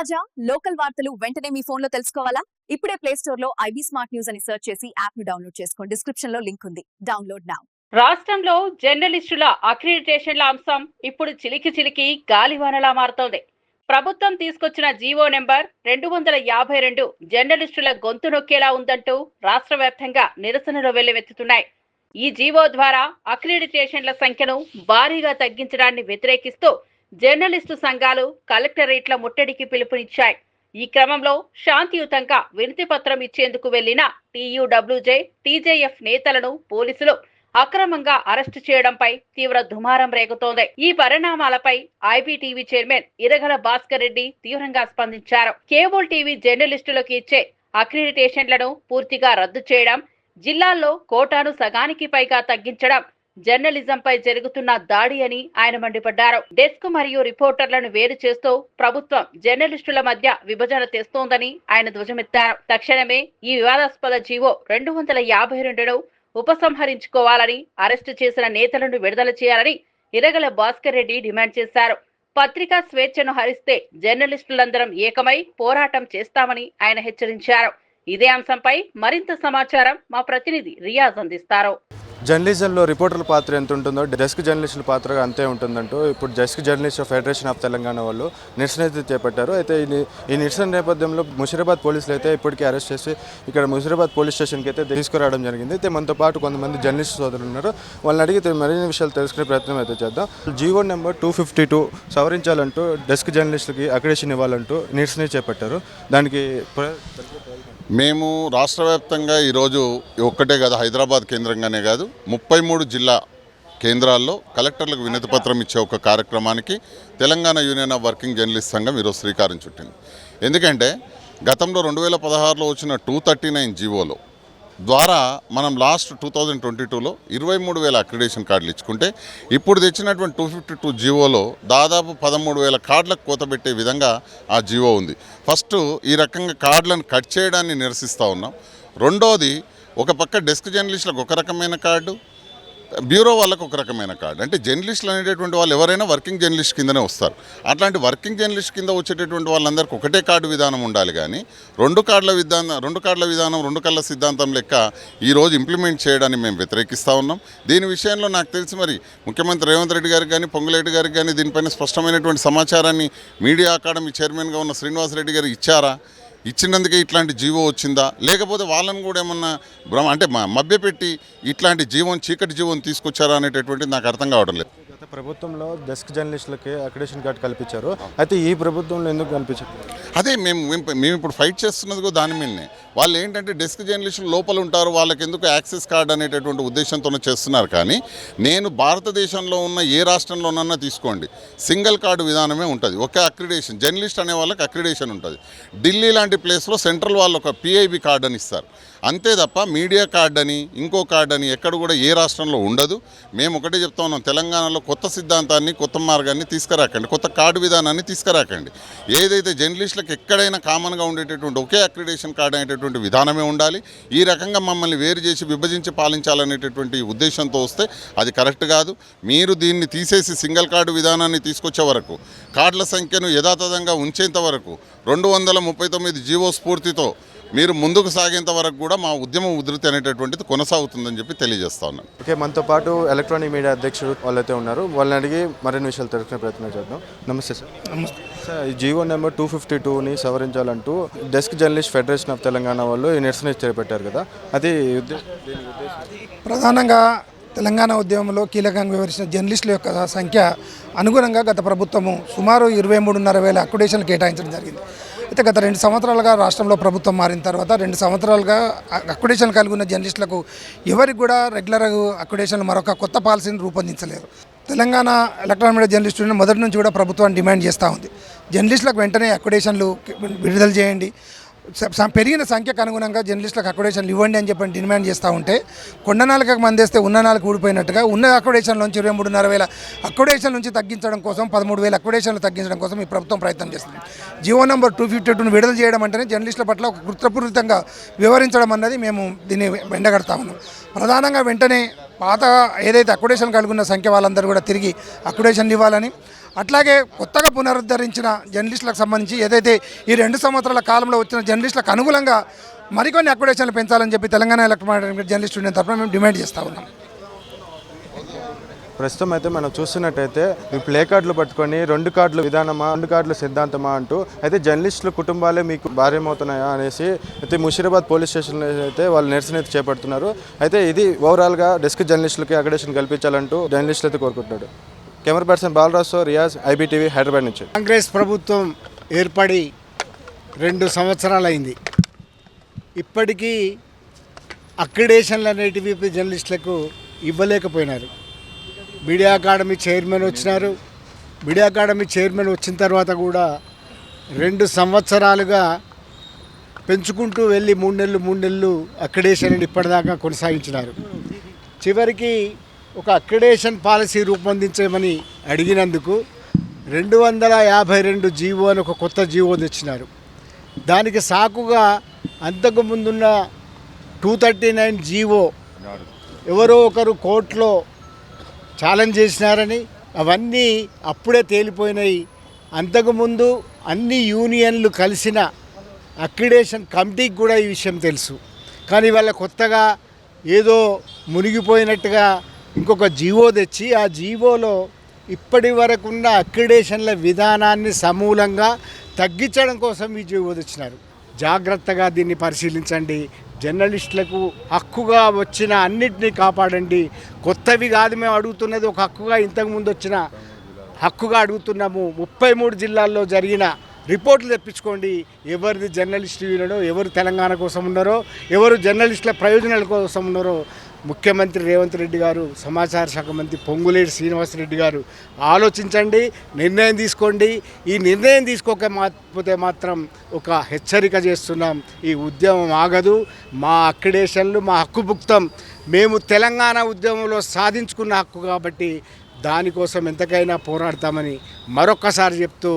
తాజా లోకల్ వార్తలు వెంటనే మీ ఫోన్ లో తెలుసుకోవాలా? ఇప్పుడే ప్లే స్టోర్ లో ఐబీ స్మార్ట్ న్యూస్ అని సెర్చ్ చేసి యాప్ ను డౌన్లోడ్ చేసుకోండి. డిస్క్రిప్షన్ లో లింక్ ఉంది. Download now. రాష్ట్రంలో జర్నలిస్టుల అక్రిడిటేషన్ల అంశం ఇప్పుడు చిలికి గాలివానలా మారుతోంది. ప్రభుత్వం తీసుకొచ్చిన జీవో నెంబర్ 252 జర్నలిస్టుల గొంతు నొక్కేలా ఉందంటూ రాష్ట్ర వ్యాప్తంగా నిరసనలు వెల్లువెత్తుతున్నాయి. ఈ జీవో ద్వారా అక్రిడిటేషన్ల సంఖ్యను భారీగా తగ్గించడాన్ని వ్యతిరేకిస్తూ జర్నలిస్టు సంఘాలు కలెక్టరేట్ల ముట్టడికి పిలుపునిచ్చాయి. ఈ క్రమంలో శాంతియుతంగా వినతి పత్రం ఇచ్చేందుకు వెళ్లిన టీయూడబ్ల్యూజే, టీజేఎఫ్ నేతలను పోలీసులు అక్రమంగా అరెస్టు చేయడంపై తీవ్ర దుమారం రేగుతోంది. ఈ పరిణామాలపై ఐబీటీవీ చైర్మన్ ఇరగల భాస్కర్ రెడ్డి తీవ్రంగా స్పందించారు. కేబుల్ టీవీ జర్నలిస్టులకు ఇచ్చే అక్రిడిటేషన్లను పూర్తిగా రద్దు చేయడం, జిల్లాల్లో కోటాను సగానికి పైగా తగ్గించడం జర్నలిజంపై జరుగుతున్న దాడి అని ఆయన మండిపడ్డారు. డెస్క్ మరియు రిపోర్టర్లను వేరు చేస్తూ ప్రభుత్వం జర్నలిస్టుల మధ్య విభజన తెస్తోందని ఆయన ధ్వజమెత్తారు. తక్షణమే ఈ వివాదాస్పద జీవో 252ను ఉపసంహరించుకోవాలని, అరెస్టు చేసిన నేతలను విడుదల చేయాలని ఇరగల భాస్కర్ రెడ్డి డిమాండ్ చేశారు. పత్రికా స్వేచ్ఛను హరిస్తే జర్నలిస్టులందరం ఏకమై పోరాటం చేస్తామని ఆయన హెచ్చరించారు. ఇదే అంశంపై మరింత సమాచారం మా ప్రతినిధి రియాజ్ అందిస్తారు. జర్నలిజంలో రిపోర్టర్ల పాత్ర ఎంత ఉంటుందో డెస్క్ జర్నలిస్టుల పాత్ర అంతే ఉంటుందంటూ ఇప్పుడు desk journalist federation of Telangana వాళ్ళు నిరసన అయితే చేపట్టారు. అయితే ఈ నిరసన నేపథ్యంలో ముషీరాబాద్ పోలీసులు అయితే ఇప్పటికీ అరెస్ట్ చేసి ఇక్కడ ముషీరాబాద్ పోలీస్ స్టేషన్కి అయితే తీసుకురావడం జరిగింది. అయితే మనతో పాటు కొంతమంది జర్నలిస్ట్ సోదరులు ఉన్నారు. వాళ్ళని అడిగితే మరిన్ని విషయాలు తెలుసుకునే ప్రయత్నం అయితే చేద్దాం. జీవో నెంబర్ 252 సవరించాలంటూ డెస్క్ జర్నలిస్టులకి అక్రిడిటేషన్ ఇవ్వాలంటూ నిరసన చేపట్టారు. దానికి మేము రాష్ట్ర వ్యాప్తంగా ఈరోజు ఒక్కటే కాదు, హైదరాబాద్ కేంద్రంగానే కాదు 33 జిల్లా కేంద్రాల్లో కలెక్టర్లకు వినతి పత్రం ఇచ్చే ఒక కార్యక్రమానికి Telangana union of working journalist సంఘం ఈరోజు శ్రీకారం చుట్టింది. ఎందుకంటే గతంలో 2016లో వచ్చిన 239 జీవోలో ద్వారా మనం లాస్ట్ 2022లో 23,000 అక్రిడేషన్ కార్డులు ఇచ్చుకుంటే ఇప్పుడు తెచ్చినటువంటి 252 జీవోలో దాదాపు 13,000 కార్డులకు కోతబెట్టే విధంగా ఆ జీవో ఉంది. ఫస్ట్ ఈ రకంగా కార్డులను కట్ చేయడాన్ని నిరసిస్తూ ఉన్నాం. రెండోది, ఒక పక్క డెస్క్ జర్నలిస్టులకు ఒక రకమైన కార్డు, బ్యూరో వాళ్ళకు ఒక రకమైన కార్డు. అంటే జర్నలిస్టులు అనేటటువంటి వాళ్ళు ఎవరైనా వర్కింగ్ జర్నలిస్ట్ కిందనే వస్తారు. అట్లాంటి వర్కింగ్ జర్నలిస్ట్ కింద వచ్చేటటువంటి వాళ్ళందరికీ ఒకటే కార్డు విధానం ఉండాలి. కానీ రెండు కార్డుల విధానం రెండు కళ్ళ సిద్ధాంతం లెక్క ఈరోజు ఇంప్లిమెంట్ చేయడాన్ని మేము వ్యతిరేకిస్తూ ఉన్నాం. దీని విషయంలో నాకు తెలిసి మరి ముఖ్యమంత్రి రేవంత్ రెడ్డి గారికి కానీ, పొంగులేటి గారికి కానీ దీనిపైన స్పష్టమైనటువంటి సమాచారాన్ని మీడియా అకాడమీ చైర్మన్గా ఉన్న శ్రీనివాసరెడ్డి గారు ఇచ్చారా? ఇచ్చినందుకే ఇట్లాంటి జీవో వచ్చిందా, లేకపోతే వాళ్ళని కూడా ఏమన్నా అంటే మభ్యపెట్టి ఇట్లాంటి చీకటి జీవోని తీసుకొచ్చారా అనేటటువంటిది నాకు అర్థం కావడం లేదు. గత ప్రభుత్వంలో డెస్క్ జర్నలిస్టులకి అక్రిడిటేషన్ కార్డు కల్పించారు. అయితే ఈ ప్రభుత్వంలో ఎందుకు కల్పించారు? అదే మేము ఇప్పుడు ఫైట్ చేస్తున్నది కూడా దాని మీదనే. వాళ్ళు ఏంటంటే డెస్క్ జర్నలిస్టులు లోపల ఉంటారు, వాళ్ళకి ఎందుకు యాక్సెస్ కార్డు అనేటటువంటి ఉద్దేశంతోనే చేస్తున్నారు. కానీ నేను భారతదేశంలో ఉన్న ఏ రాష్ట్రంలోనన్నా తీసుకోండి, సింగిల్ కార్డు విధానమే ఉంటుంది. ఒక అక్రిడేషన్ జర్నలిస్ట్ అనే వాళ్ళకి అక్రిడేషన్ ఉంటుంది. ఢిల్లీ లాంటి ప్లేస్లో సెంట్రల్ వాళ్ళు ఒక పిఐబి కార్డు అని ఇస్తారు. అంతే తప్ప మీడియా కార్డు అని ఇంకో కార్డు అని ఎక్కడ కూడా ఏ రాష్ట్రంలో ఉండదు. మేము ఒకటే చెప్తా ఉన్నాం, తెలంగాణలో కొత్త సిద్ధాంతాన్ని, కొత్త మార్గాన్ని తీసుకురాకండి, కొత్త కార్డు విధానాన్ని తీసుకురాకండి. ఏదైతే జర్నలిస్టులకు ఎక్కడైనా కామన్గా ఉండేటటువంటి ఒకే అక్రిడేషన్ కార్డు అనేటటువంటి విధానమే ఉండాలి. ఈ రకంగా మమ్మల్ని వేరు చేసి విభజించి పాలించాలనేటటువంటి ఉద్దేశంతో వస్తే అది కరెక్ట్ కాదు. మీరు దీన్ని తీసేసి సింగిల్ కార్డు విధానాన్ని తీసుకొచ్చే వరకు, కార్డుల సంఖ్యను యథాతథంగా ఉంచేంత వరకు, 239 జీవో స్ఫూర్తితో మీరు ముందుకు సాగేంత వరకు కూడా మా ఉద్యమ ఉధృతి అనేటటువంటిది కొనసాగుతుందని చెప్పి తెలియజేస్తా ఉన్నాను. ఓకే, మనతో పాటు ఎలక్ట్రానిక్ మీడియా అధ్యక్షుడు వాళ్ళైతే ఉన్నారు. వాళ్ళని అడిగి మరిన్ని విషయాలు తెలుసుకునే ప్రయత్నం చేద్దాం. నమస్తే సార్. నమస్తే సార్, ఈ జీవో నెంబర్ 252ని సవరించాలంటూ desk journalist federation of Telangana వాళ్ళు ఈ నిరసన చేపట్టారు కదా, అది ప్రధానంగా తెలంగాణ ఉద్యమంలో కీలకంగా వివరించిన జర్నలిస్టుల యొక్క సంఖ్య అనుగుణంగా గత ప్రభుత్వము సుమారు 23,500 అక్రిడేషన్లు కేటాయించడం జరిగింది. అయితే గత 2 సంవత్సరాలుగా రాష్ట్రంలో ప్రభుత్వం మారిన తర్వాత 2 సంవత్సరాలుగా అక్రిడేషన్ కలిగి ఉన్న జర్నలిస్టులకు ఎవరికి కూడా రెగ్యులర్ అక్రిడేషన్లు మరొక కొత్త పాలసీని రూపొందించలేదు. తెలంగాణ ఎలక్ట్రానిక్ మీడియా జర్నలిస్టులను మొదటి నుంచి కూడా ప్రభుత్వాన్ని డిమాండ్ చేస్తూ ఉంది. జర్నలిస్టులకు వెంటనే అక్రిడేషన్లు విడుదల చేయండి, పెరిగిన సంఖ్యకు అనుగుణంగా జర్నలిస్టులకు అక్రిడేషన్లు ఇవ్వండి అని చెప్పి డిమాండ్ చేస్తూ ఉంటే, కొండ నాలుకకు మందేస్తే ఉన్న నాలుగు ఊడిపోయినట్టుగా ఉన్న అక్రిడేషన్ల నుంచి 23,500 అక్రిడేషన్ నుంచి తగ్గించడం కోసం 13,000 అక్రిడేషన్లు తగ్గించడం కోసం ఈ ప్రభుత్వం ప్రయత్నం చేస్తుంది. జీవో నెంబర్ 252ను విడుదల చేయడం అంటేనే జర్నలిస్టుల పట్ల ఒక కృతపూరితంగా వివరించడం అన్నది మేము దీన్ని ఎండగడతా ఉన్నాం. ప్రధానంగా వెంటనే పాత ఏదైతే అక్యుడేషన్ కలిగి ఉన్న సంఖ్య వాళ్ళందరూ కూడా తిరిగి అక్యుడేషన్ ఇవ్వాలని, అట్లాగే కొత్తగా పునరుద్ధరించిన జర్నలిస్టులకు సంబంధించి ఏదైతే ఈ 2 సంవత్సరాల కాలంలో వచ్చిన జర్నలిస్టులకు అనుగుణంగా మరికొన్ని అక్యుడేషన్లు పెంచాలని చెప్పి తెలంగాణ ఎలక్ట్రానిక్ జర్నలిస్ట్ యూనియన్ తరఫున మేము డిమాండ్ చేస్తూ ఉన్నాం. ప్రస్తుతం అయితే మనం చూస్తున్నట్టయితే ఈ ప్లే కార్డులు పట్టుకొని 2 కార్డులు విధానమా 2 కార్డులు సిద్ధాంతమా అంటూ అయితే జర్నలిస్టుల కుటుంబాలే మీకు భార్యమవుతున్నాయా అనేసి అయితే ముషీరాబాద్ పోలీస్ స్టేషన్లో అయితే వాళ్ళు నిరసన అయితే చేపడుతున్నారు. అయితే ఇది ఓవరాల్గా డెస్క్ జర్నలిస్టులకి అక్రిడేషన్ కల్పించాలంటూ జర్నలిస్టులు అయితే కోరుకుంటున్నాడు. కెమెరా పర్సన్ బాలరాజుతో రియాజ్, IBTV, హైదరాబాద్ నుంచి. కాంగ్రెస్ ప్రభుత్వం ఏర్పడి 2 సంవత్సరాలైంది. ఇప్పటికీ అక్రిడేషన్లు అనేటివి జర్నలిస్టులకు ఇవ్వలేకపోయినారు. మీడియా అకాడమీ చైర్మన్ వచ్చినారు. మీడియా అకాడమీ చైర్మన్ వచ్చిన తర్వాత కూడా 2 సంవత్సరాలుగా పెంచుకుంటూ వెళ్ళి 3 నెలలు అక్రిడేషన్ ఇప్పటిదాకా కొనసాగించినారు. చివరికి ఒక అక్రిడేషన్ పాలసీ రూపొందించమని అడిగినందుకు 252 జీవో అని ఒక కొత్త జీవో తెచ్చినారు. దానికి సాకుగా అంతకు ముందున్న 239 జీవో ఎవరో ఒకరు కోర్టులో ఛాలెంజ్ చేసినారని అవన్నీ అప్పుడే తేలిపోయినాయి. అంతకుముందు అన్ని యూనియన్లు కలిసిన అక్రిడేషన్ కమిటీకి కూడా ఈ విషయం తెలుసు. కానీ వాళ్ళ కొత్తగా ఏదో మునిగిపోయినట్టుగా ఇంకొక జీవో తెచ్చి ఆ జీవోలో ఇప్పటి వరకున్న అక్రిడేషన్ల విధానాన్ని సమూలంగా తగ్గించడం కోసం ఈ జీవో తెచ్చినారు. జాగ్రత్తగా దీన్ని పరిశీలించండి. జర్నలిస్టులకు హక్కుగా వచ్చిన అన్నిటినీ కాపాడండి. కొత్తవి కాదు మేము అడుగుతున్నది, ఒక హక్కుగా ఇంతకుముందు వచ్చిన హక్కుగా అడుగుతున్నాము. 33 జిల్లాల్లో జరిగిన రిపోర్ట్లు తెప్పించుకోండి. ఎవరిది జర్నలిస్టు యూనియనో, ఎవరు తెలంగాణ కోసం ఉన్నారో, ఎవరు జర్నలిస్టుల ప్రయోజనాల కోసం ఉన్నారో ముఖ్యమంత్రి రేవంత్ రెడ్డి గారు, సమాచార శాఖ మంత్రి పొంగులేటి శ్రీనివాసరెడ్డి గారు ఆలోచించండి, నిర్ణయం తీసుకోండి. ఈ నిర్ణయం తీసుకోకపోతే మాత్రం ఒక హెచ్చరిక చేస్తున్నాం, ఈ ఉద్యమం ఆగదు. మా అక్రిడేషన్లు, మా హక్కుభుక్తం మేము తెలంగాణ ఉద్యమంలో సాధించుకున్న హక్కు కాబట్టి దానికోసం ఎంతకైనా పోరాడతామని మరొక్కసారి చెప్తూ